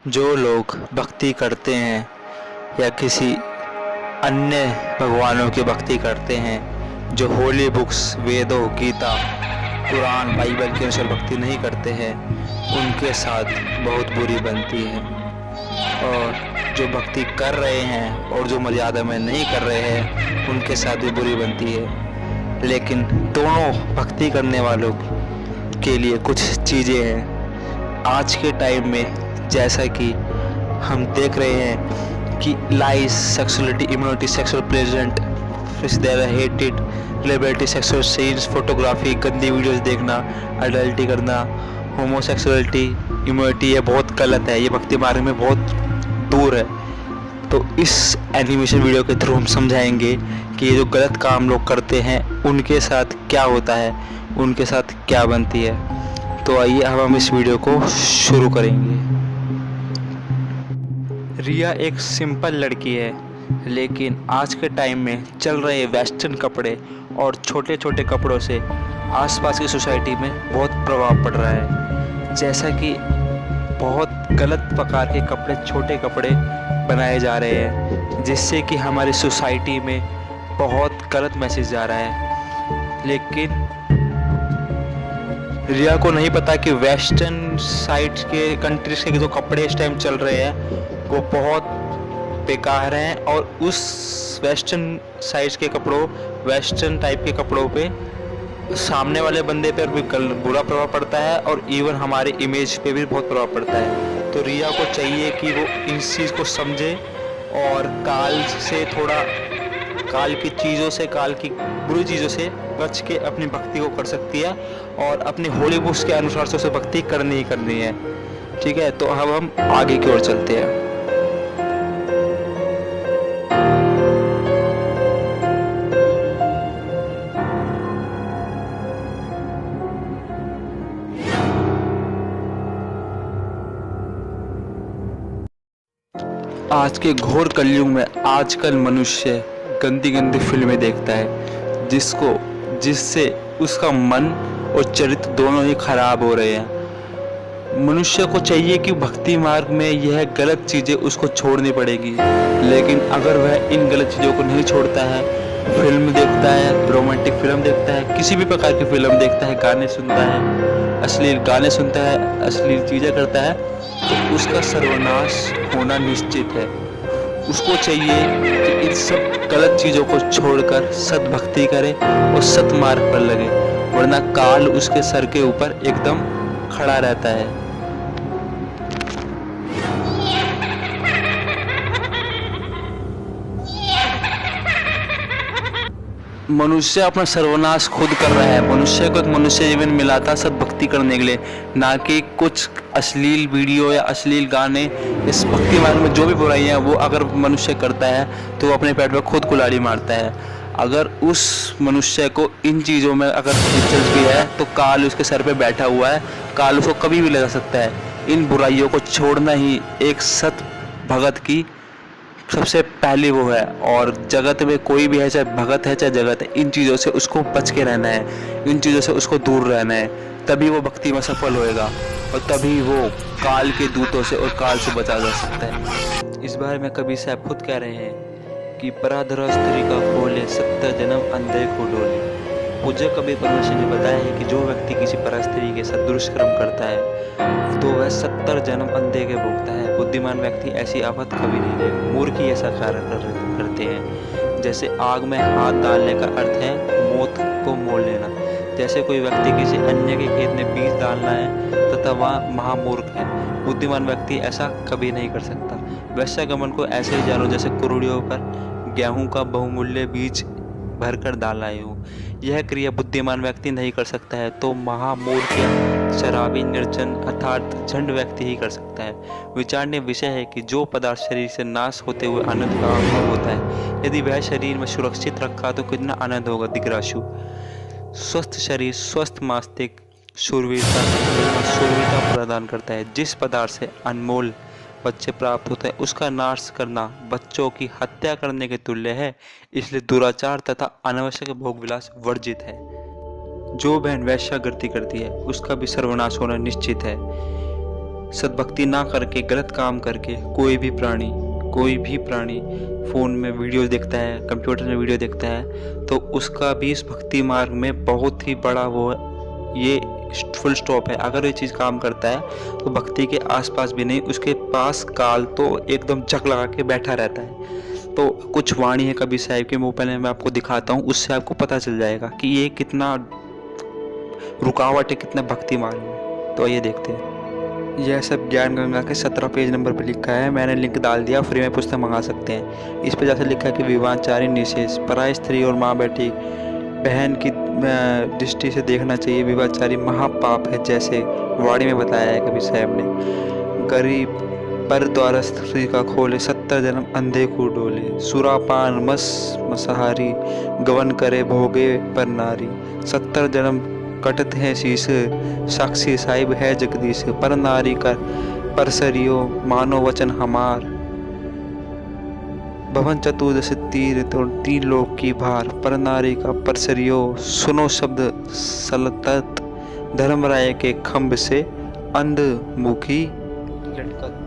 जो लोग भक्ति करते हैं या किसी अन्य भगवानों की भक्ति करते हैं, जो होली बुक्स वेदों गीता कुरान बाइबल के अनुसार भक्ति नहीं करते हैं, उनके साथ बहुत बुरी बनती है। और जो भक्ति कर रहे हैं और जो मर्यादा में नहीं कर रहे हैं, उनके साथ भी बुरी बनती है। लेकिन दोनों भक्ति करने वालों के लिए कुछ चीज़ें हैं आज के टाइम में, जैसा कि हम देख रहे हैं कि लाइस, sexuality, immunity, sexual pleasant, hated, liberty, sexual scenes, photography, गंदी वीडियोस देखना, अडल्टी करना, होमोसेक्सुअलिटी, इम्यूनिटी, ये बहुत गलत है। ये भक्ति मार्ग में बहुत दूर है। तो इस एनिमेशन वीडियो के थ्रू हम समझाएंगे कि ये जो गलत काम लोग करते हैं उनके साथ क्या होता है, उनके साथ क्या बनती है। तो आइए अब हम इस वीडियो को शुरू करेंगे। रिया एक सिंपल लड़की है, लेकिन आज के टाइम में चल रहे वेस्टर्न कपड़े और छोटे छोटे कपड़ों से आसपास की सोसाइटी में बहुत प्रभाव पड़ रहा है। जैसा कि बहुत गलत प्रकार के कपड़े, छोटे कपड़े बनाए जा रहे हैं, जिससे कि हमारी सोसाइटी में बहुत गलत मैसेज जा रहा है। लेकिन रिया को नहीं पता कि वेस्टर्न साइड के कंट्रीज के जो कपड़े इस टाइम चल रहे हैं वो बहुत बेकार हैं, और उस वेस्टर्न साइड के कपड़ों, वेस्टर्न टाइप के कपड़ों पे सामने वाले बंदे पर भी बुरा प्रभाव पड़ता है और इवन हमारे इमेज पे भी बहुत प्रभाव पड़ता है। तो रिया को चाहिए कि वो इस चीज़ को समझे और काल की चीज़ों से, काल की बुरी चीज़ों से बच के अपनी भक्ति को कर सकती है, और अपनी होली बुक्स के अनुसार से उसे भक्ति करनी ही करनी है। ठीक है, तो अब हम आगे की ओर चलते हैं। आज के घोर कलयुग में आजकल मनुष्य गंदी गंदी फिल्में देखता है, जिससे उसका मन और चरित्र दोनों ही खराब हो रहे हैं। मनुष्य को चाहिए कि भक्ति मार्ग में यह गलत चीज़ें उसको छोड़नी पड़ेगी, लेकिन अगर वह इन गलत चीज़ों को नहीं छोड़ता है, फिल्म देखता है, रोमांटिक फिल्म देखता है, किसी भी प्रकार की फिल्म देखता है, गाने सुनता है, अश्लील चीज़ें करता है, तो उसका सर्वनाश होना निश्चित है। उसको चाहिए कि इन सब गलत चीज़ों को छोड़कर सद्भक्ति करे और सत मार्ग पर लगे, वरना काल उसके सर के ऊपर एकदम खड़ा रहता है। मनुष्य अपना सर्वनाश खुद कर रहा है। मनुष्य को एक मनुष्य जीवन मिला था सद्भक्ति करने के लिए, ना कि कुछ अश्लील वीडियो या अश्लील गाने। इस भक्ति मार्ग में जो भी बुराइयां वो अगर मनुष्य करता है तो वो अपने पेट पर खुद कुल्हाड़ी मारता है। अगर उस मनुष्य को इन चीज़ों में अगर दिलचस्पी है तो काल उसके सर पे बैठा हुआ है, काल उसको कभी भी लगा सकता है। इन बुराइयों को छोड़ना ही एक सत भगत की सबसे पहली वो है। और जगत में कोई भी है, चाहे भगत है चाहे जगत है, इन चीज़ों से उसको बच के रहना है, इन चीज़ों से उसको दूर रहना है, तभी वो भक्ति में सफल होएगा और तभी वो काल के दूतों से और काल से बचा जा सकता है। इस बारे में कबीर साहब खुद कह रहे हैं कि पराधरा स्त्री का खोले 70 जन्म अंधे को डोले। पूज्य कबीर परमेश्वर ने बताया है कि जो व्यक्ति किसी परस्त्री के साथ दुष्कर्म करता है तो वह 70 जन्म अंधे के भोगता है। बुद्धिमान व्यक्ति ऐसी आफत कभी नहीं लेगा। मूर्ख ही ऐसा कार्य करते हैं। जैसे आग में हाथ डालने का अर्थ है मौत को मोल लेना। जैसे कोई व्यक्ति किसी अन्य के खेत में बीज डालना है तथा वह महामूर्ख है। बुद्धिमान व्यक्ति ऐसा कभी नहीं कर सकता। वैश्यागमन को ऐसे ही जानो जैसे कुरुड़ियों पर गेहूं का बहुमूल्य बीज भरकर डाला हो। यह क्रिया बुद्धिमान व्यक्ति नहीं कर सकता है तो महामूर्ख या शराबी, निर्जन अर्थात झंड व्यक्ति ही कर सकता है। विचारणीय विषय है कि जो पदार्थ शरीर से नाश होते हुए आनंद का अनुभव होता है, यदि वह शरीर में सुरक्षित रखा तो कितना आनंद होगा। दिग्राशु स्वस्थ शरीर, स्वस्थ मस्तिष्क शूरवीरता प्रदान करता है। जिस पदार्थ से अनमोल बच्चे प्राप्त होते हैं उसका नाश करना बच्चों की हत्या करने के तुल्य है। इसलिए दुराचार तथा अनावश्यक भोग विलास वर्जित है। जो बहन वैश्यागति करती है उसका भी सर्वनाश होना निश्चित है। सद्भक्ति ना करके गलत काम करके कोई भी प्राणी फ़ोन में वीडियो देखता है, कंप्यूटर में वीडियो देखता है, तो उसका भी इस भक्ति मार्ग में बहुत ही बड़ा वो ये फुल स्टॉप है। अगर ये चीज़ काम करता है तो भक्ति के आसपास भी नहीं, उसके पास काल तो एकदम जक लगा के बैठा रहता है। तो कुछ वाणी है कबीर साहिब के, वो पहले मैं आपको दिखाता हूँ, उससे आपको पता चल जाएगा कि ये कितना रुकावट है, कितना भक्ति मार्ग है। तो ये देखते हैं। यह सब ज्ञान गंगा के 17 पेज नंबर पर लिखा है। मैंने लिंक डाल दिया, फ्री में पुस्तक मंगा सकते हैं। इस पर जैसे लिखा है कि विवाहचारी निषेध, पराय स्त्री और माँ बेटी बहन की दृष्टि से देखना चाहिए। विवाहचारी महापाप है, जैसे वाणी में बताया है कबीर साहब ने। गरीब पर द्वारा स्त्री का खोले, 70 जन्म अंधे को डोले। सुरापान मसहारी, गवन करे भोगे पर नारी। 70 जन्म कटत है शीश, साक्षी साहिब है जगदीश। पर नारी का परसरियो, मानो वचन हमार। भवन चतुर्दश तीर, तो 3 लोक की भार। पर नारी का परसरियो, सुनो शब्द सलतत। धर्मराय के खम्भ से अंध मुखी लटकत।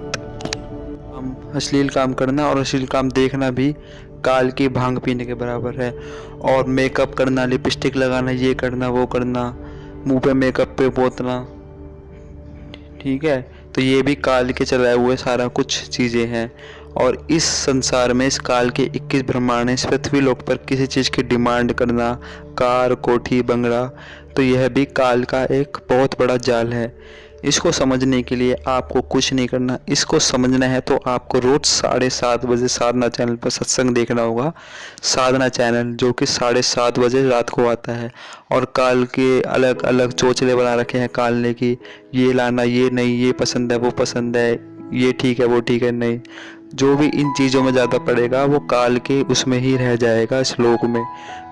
अश्लील काम करना और अश्लील काम देखना भी काल की भांग पीने के बराबर है। और मेकअप करना, लिपस्टिक लगाना, ये करना वो करना, मुंह पे मेकअप पे पोतना, ठीक है, तो ये भी काल के चलाए हुए सारा कुछ चीज़ें हैं। और इस संसार में, इस काल के 21 ब्रह्मांड, इस पृथ्वी लोक पर किसी चीज़ की डिमांड करना, कार कोठी बंगला, तो यह भी काल का एक बहुत बड़ा जाल है। इसको समझने के लिए आपको कुछ नहीं करना। इसको समझना है तो आपको रोज़ 7:30 बजे साधना चैनल पर सत्संग देखना होगा। साधना चैनल जो कि 7:30 बजे रात को आता है। और काल के अलग अलग चोचले बना रखे हैं काल ने कि ये लाना, ये नहीं, ये पसंद है, वो पसंद है, ये ठीक है, वो ठीक है। नहीं, जो भी इन चीज़ों में ज़्यादा पड़ेगा वो काल के उसमें ही रह जाएगा, इस लोक में।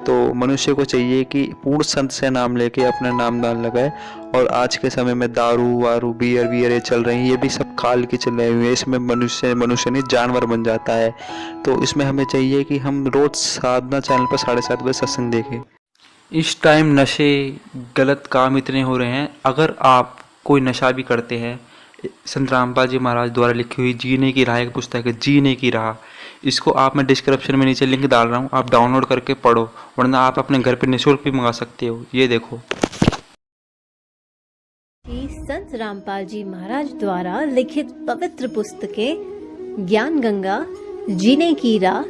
तो मनुष्य को चाहिए कि पूर्ण संत से नाम लेके अपना नामदान लगाए। और आज के समय में दारू वारू बियर ये चल रही हैं, ये भी सब काल की चल रही हुई है। इसमें मनुष्य नहीं जानवर बन जाता है। तो इसमें हमें चाहिए कि हम रोज़ साधना चैनल पर 7:30 बजे सत्संग देखें। इस टाइम नशे गलत काम इतने हो रहे हैं। अगर आप कोई नशा भी करते हैं, संत रामपाल जी महाराज द्वारा लिखी हुई जीने की राह एक पुस्तक है, जीने की राह। इसको आप, मैं डिस्क्रिप्शन में नीचे लिंक डाल रहा हूँ, आप डाउनलोड करके पढ़ो, वरना आप अपने घर पे निःशुल्क भी मंगा सकते हो। ये देखो, संत रामपाल जी महाराज द्वारा लिखित पवित्र पुस्तकें ज्ञान गंगा, जीने की राह,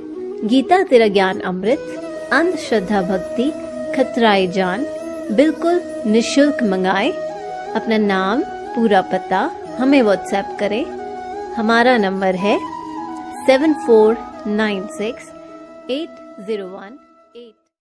गीता तेरा ज्ञान अमृत, अंधश्रद्धा भक्ति, खतराए जान, बिल्कुल निःशुल्क मंगाएं। अपना नाम, पूरा पता हमें व्हाट्सएप करें। हमारा नंबर है 7496 801 8।